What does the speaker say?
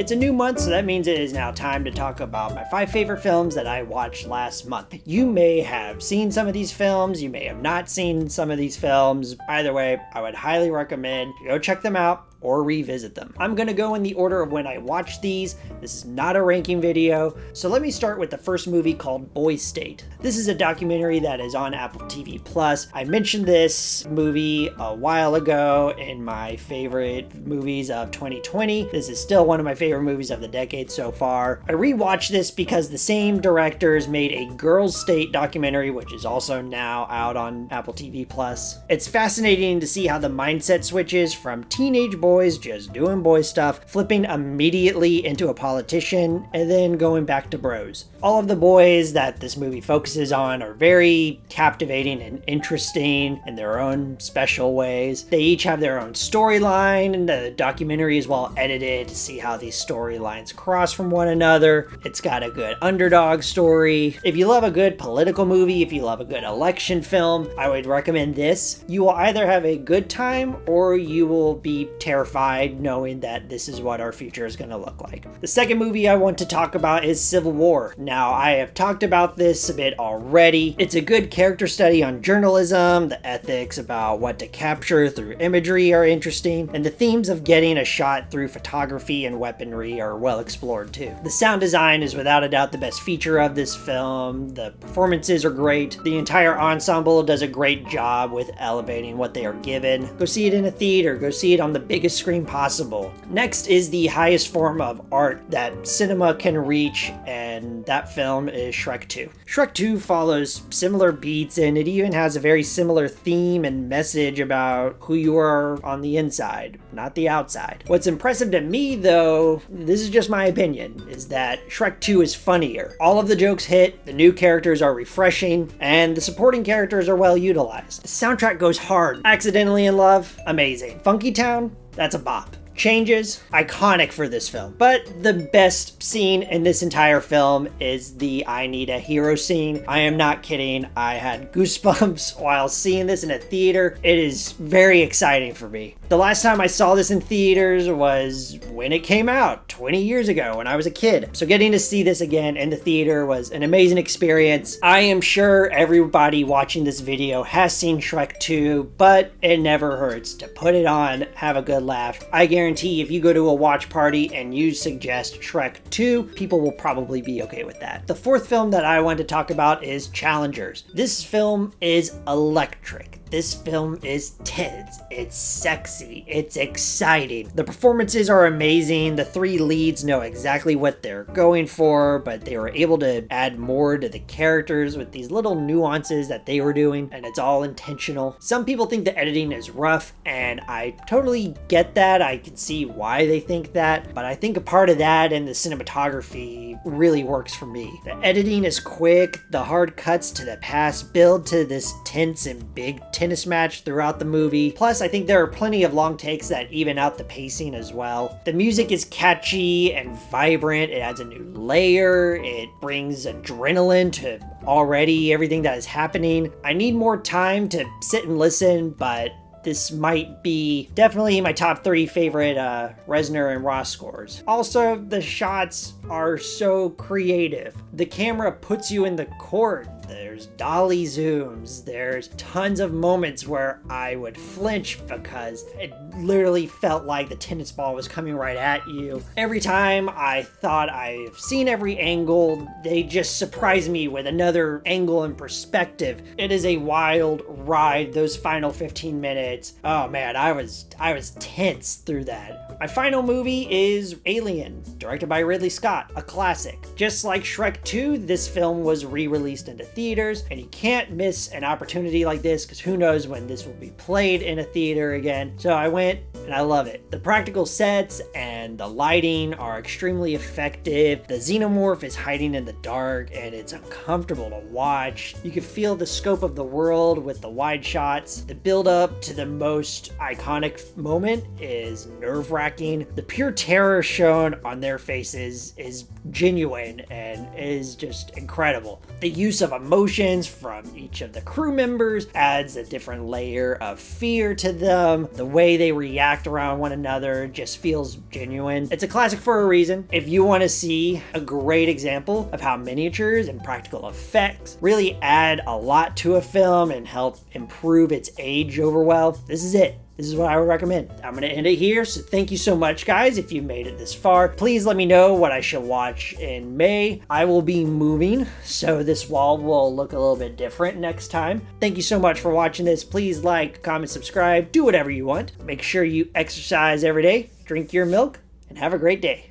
It's a new month, so that means it is now time to talk about my 5 favorite films that I watched last month. You may have seen some of these films, you may have not seen some of these films. Either way, I would highly recommend you go check them out or revisit them. I'm gonna go in the order of when I watched these. This is not a ranking video, so let me start with the first movie called Boy State. This is a documentary that is on Apple TV+. I mentioned this movie a while ago in my favorite movies of 2020. This is still one of my favorite movies of the decade so far. I rewatched this because the same directors made a Girls State documentary, which is also now out on Apple TV+. It's fascinating to see how the mindset switches from teenage boys just doing boy stuff, flipping immediately into a politician, and then going back to bros. All of the boys that this movie focuses on are very captivating and interesting in their own special ways. They each have their own storyline, and the documentary is well edited to see how these storylines cross from one another. It's got a good underdog story. If you love a good political movie, if you love a good election film, I would recommend this. You will either have a good time or you will be terrified knowing that this is what our future is going to look like. The second movie I want to talk about is Civil War. Now, I have talked about this a bit already. It's a good character study on journalism. The ethics about what to capture through imagery are interesting, and the themes of getting a shot through photography and weaponry are well explored too. The sound design is without a doubt the best feature of this film. The performances are great. The entire ensemble does a great job with elevating what they are given. Go see it in a theater. Go see it on the biggest screen possible. Next is the highest form of art that cinema can reach, and that film is Shrek 2. Shrek 2 follows similar beats, and it even has a very similar theme and message about who you are on the inside, not the outside. What's impressive to me, though, this is just my opinion, is that Shrek 2 is funnier. All of the jokes hit, the new characters are refreshing, and the supporting characters are well utilized. The soundtrack goes hard. Accidentally in Love, amazing. Funky Town, that's a bop. Changes, iconic for this film. But the best scene in this entire film is the I Need a Hero scene. I am not kidding. I had goosebumps while seeing this in a theater. It is very exciting for me. The last time I saw this in theaters was when it came out 20 years ago when I was a kid. So getting to see this again in the theater was an amazing experience. I am sure everybody watching this video has seen Shrek 2, but it never hurts to put it on, have a good laugh. I guarantee if you go to a watch party and you suggest Shrek 2, people will probably be okay with that. The fourth film that I want to talk about is Challengers. This film is electric. This film is tense, it's sexy, it's exciting. The performances are amazing. The 3 leads know exactly what they're going for, but they were able to add more to the characters with these little nuances that they were doing, and it's all intentional. Some people think the editing is rough, and I totally get that. I can see why they think that, but I think a part of that and the cinematography really works for me. The editing is quick, the hard cuts to the past build to this tense and big tennis match throughout the movie. Plus, I think there are plenty of long takes that even out the pacing as well. The music is catchy and vibrant. It adds a new layer. It brings adrenaline to already everything that is happening. I need more time to sit and listen, but this might be definitely my top 3 favorite Reznor and Ross scores. Also, the shots are so creative. The camera puts you in the court. There's dolly zooms. There's tons of moments where I would flinch because it literally felt like the tennis ball was coming right at you. Every time I thought I've seen every angle, they just surprise me with another angle and perspective. It is a wild ride, those final 15 minutes. Oh man, I was tense through that. My final movie is Alien, directed by Ridley Scott, a classic. Just like Shrek 2, this film was re-released into theaters, and you can't miss an opportunity like this because who knows when this will be played in a theater again. So I went and I love it. The practical sets and the lighting are extremely effective. The xenomorph is hiding in the dark and it's uncomfortable to watch. You can feel the scope of the world with the wide shots. The build up to the most iconic moment is nerve-wracking. The pure terror shown on their faces is genuine and is just incredible. The use of emotions from each of the crew members adds a different layer of fear to them. The way they react stacked around one another just feels genuine. It's a classic for a reason. If you want to see a great example of how miniatures and practical effects really add a lot to a film and help improve its age over well, this is it. This is what I would recommend. I'm going to end it here, so thank you so much, guys, if you made it this far. Please let me know what I should watch in May. I will be moving, so this wall will look a little bit different next time. Thank you so much for watching this. Please like, comment, subscribe, do whatever you want. Make sure you exercise every day, drink your milk, and have a great day.